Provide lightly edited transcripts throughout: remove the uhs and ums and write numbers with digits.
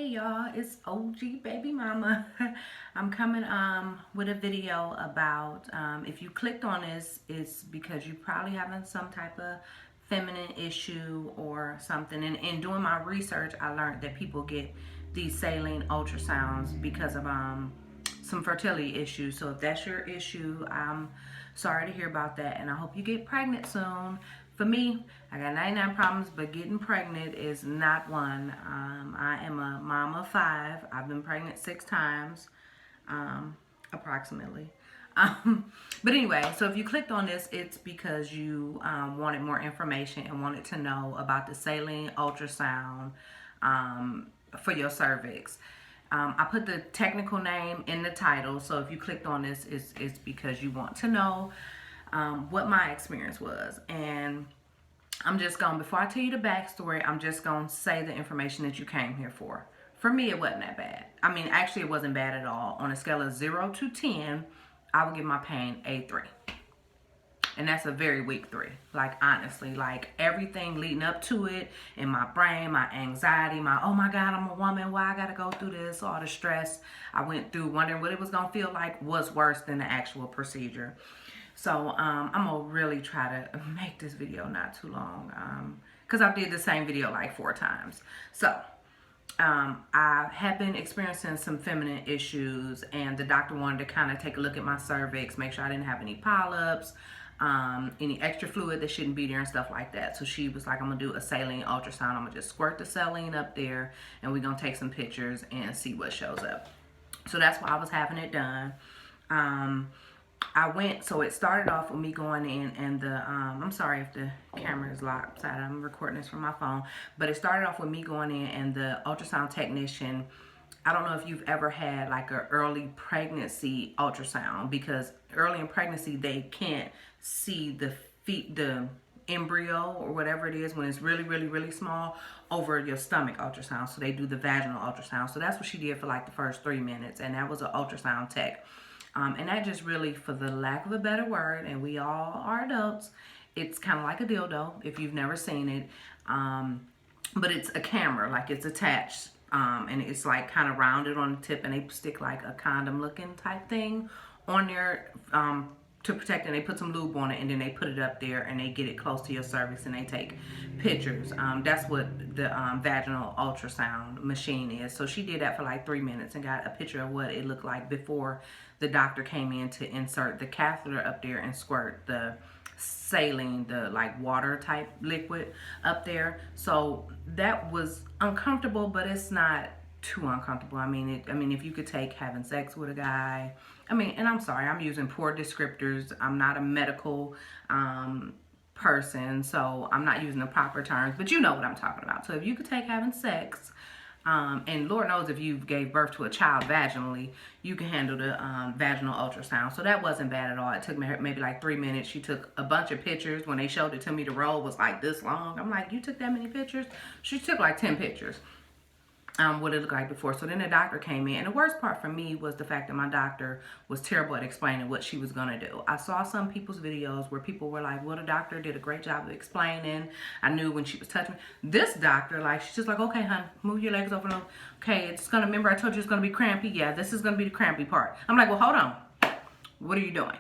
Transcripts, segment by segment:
Hey y'all, it's OG baby mama. I'm coming with a video about if you clicked on this, it's because you probably having some type of feminine issue or something. And in doing my research, I learned that people get these saline ultrasounds because of some fertility issues. So if that's your issue, I'm sorry to hear about that, and I hope you get pregnant soon. For me, I got 99 problems, but getting pregnant is not one. I am a mom of 5. I've been pregnant 6 times, approximately. But anyway, so if you clicked on this, it's because you wanted more information and wanted to know about the saline ultrasound for your cervix. I put the technical name in the title, so if you clicked on this, it's because you want to know what my experience was. And I'm just going, before I tell you the backstory, I'm just going to say the information that you came here for. For me, it wasn't that bad. I mean, actually, it wasn't bad at all. On a scale of 0 to 10, I would give my pain a 3. And that's a very weak 3. Like, honestly, like everything leading up to it in my brain, my anxiety, my, oh my God, I'm a woman, why I gotta go through this, all the stress I went through, wondering what it was gonna feel like, was worse than the actual procedure. So I'm gonna really try to make this video not too long, because I did the same video like 4 times. So I have been experiencing some feminine issues, and the doctor wanted to kind of take a look at my cervix, make sure I didn't have any polyps, any extra fluid that shouldn't be there and stuff like that. So she was like, I'm gonna do a saline ultrasound. I'm gonna just squirt the saline up there, and we're gonna take some pictures and see what shows up. So that's why I was having it done. I went, so it started off with me going in, and the, I'm sorry if the camera is lopsided, I'm recording this from my phone, but it started off with me going in, and the ultrasound technician, I don't know if you've ever had like an early pregnancy ultrasound, because early in pregnancy, they can't see the embryo or whatever it is when it's really, really, really small over your stomach ultrasound. So they do the vaginal ultrasound. So that's what she did for like the first 3 minutes, and that was an ultrasound tech. And that just really, for the lack of a better word, and we all are adults, it's kind of like a dildo if you've never seen it. But it's a camera, like it's attached, and it's like kind of rounded on the tip, and they stick like a condom looking type thing on there to protect it. And they put some lube on it, and then they put it up there, and they get it close to your cervix, and they take pictures. That's what the vaginal ultrasound machine is. So she did that for like 3 minutes and got a picture of what it looked like before the doctor came in to insert the catheter up there and squirt the saline, the like water type liquid up there. So that was uncomfortable, but it's not too uncomfortable. I mean, if you could take having sex with a guy, and I'm sorry, I'm using poor descriptors. I'm not a medical person, so I'm not using the proper terms, but you know what I'm talking about. So if you could take having sex, and Lord knows if you gave birth to a child vaginally, you can handle the vaginal ultrasound. So that wasn't bad at all. It took maybe like 3 minutes. She took a bunch of pictures. When they showed it to me, the roll was like this long. I'm like, you took that many pictures? She took like 10 pictures. What it looked like before. So then the doctor came in, and the worst part for me was the fact that my doctor was terrible at explaining what she was gonna do. I saw some people's videos where people were like, well, the doctor did a great job of explaining. I knew when she was touching me. This doctor, like, she's just like, okay, hon, move your legs over. Okay, it's gonna, remember I told you it's gonna be crampy? Yeah, this is gonna be the crampy part. I'm like, well, hold on. What are you doing?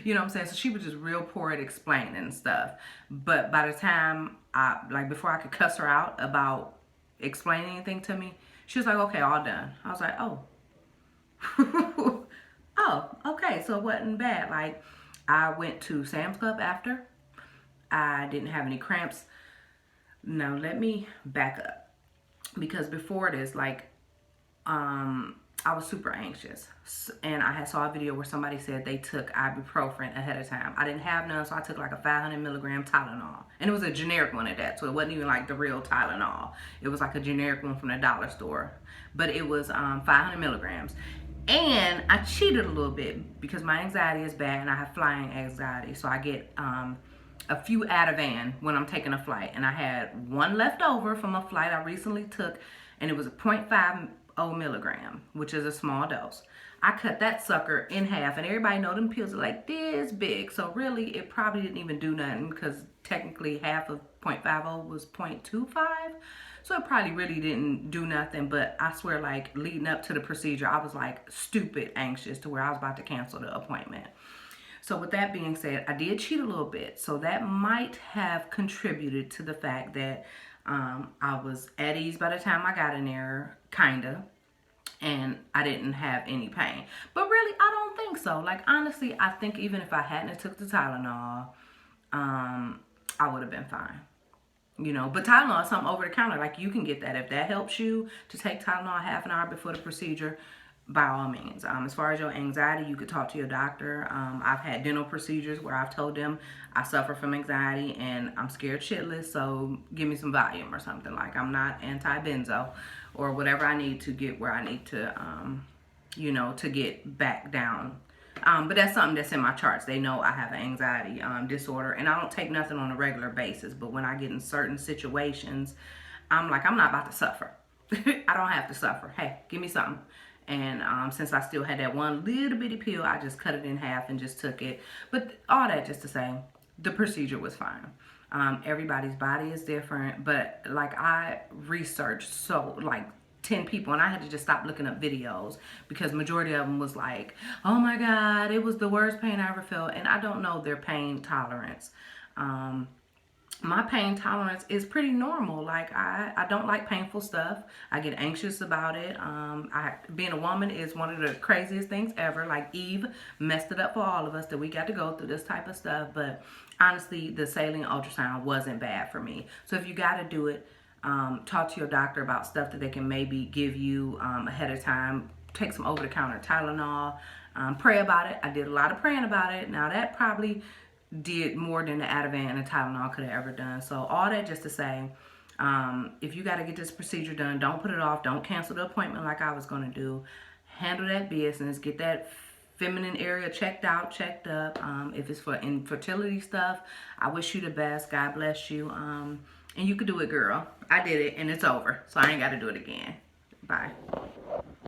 You know what I'm saying? So she was just real poor at explaining and stuff. But by the time before I could cuss her out about explain anything to me, she was like, okay, all done. I was like, oh. Oh, okay, so it wasn't bad. Like, I went to Sam's Club after. I didn't have any cramps. Now let me back up, because before this, like, I was super anxious, and I saw a video where somebody said they took ibuprofen ahead of time. I didn't have none, so I took like a 500 milligram Tylenol, and it was a generic one at that, so it wasn't even like the real Tylenol. It was like a generic one from the dollar store, but it was 500 milligrams. And I cheated a little bit because my anxiety is bad, and I have flying anxiety, so I get a few Ativan when I'm taking a flight, and I had one left over from a flight I recently took, and it was a 0.50 milligram, which is a small dose. I cut that sucker in half, and everybody know them pills are like this big, so really it probably didn't even do nothing, because technically half of 0.50 was 0.25. So it probably really didn't do nothing. But I swear, like, leading up to the procedure, I was like stupid anxious to where I was about to cancel the appointment. So with that being said, I did cheat a little bit. So that might have contributed to the fact that I was at ease by the time I got in there, kinda, and I didn't have any pain. But really, I don't think so. Like, honestly, I think even if I hadn't took the Tylenol, I would have been fine. You know, but Tylenol is something over the counter. Like, you can get that. If that helps you to take Tylenol half an hour before the procedure, by all means. As far as your anxiety, you could talk to your doctor. I've had dental procedures where I've told them I suffer from anxiety and I'm scared shitless, so give me some Valium or something. Like, I'm not anti-benzo or whatever I need to get where I need to, you know, to get back down. But that's something that's in my charts. They know I have an anxiety disorder, and I don't take nothing on a regular basis. But when I get in certain situations, I'm like, I'm not about to suffer. I don't have to suffer. Hey, give me something. And since I still had that one little bitty pill, I just cut it in half and just took it. But all that just to say, the procedure was fine. Everybody's body is different, but like, I researched so like 10 people, and I had to just stop looking up videos because majority of them was like, oh my God, it was the worst pain I ever felt. And I don't know their pain tolerance. My pain tolerance is pretty normal. Like, I don't like painful stuff. I get anxious about it. Being a woman is one of the craziest things ever. Like, Eve messed it up for all of us that we got to go through this type of stuff. But honestly, the saline ultrasound wasn't bad for me. So if you got to do it, talk to your doctor about stuff that they can maybe give you ahead of time. Take some over-the-counter Tylenol. Pray about it. I did a lot of praying about it. Now, that probably did more than the Ativan and the Tylenol could have ever done. So all that just to say, if you got to get this procedure done, don't put it off. Don't cancel the appointment like I was going to do. Handle that business. Get that feminine area checked out, checked up. If it's for infertility stuff, I wish you the best. God bless you. And you could do it, girl. I did it, and it's over. So I ain't got to do it again. Bye.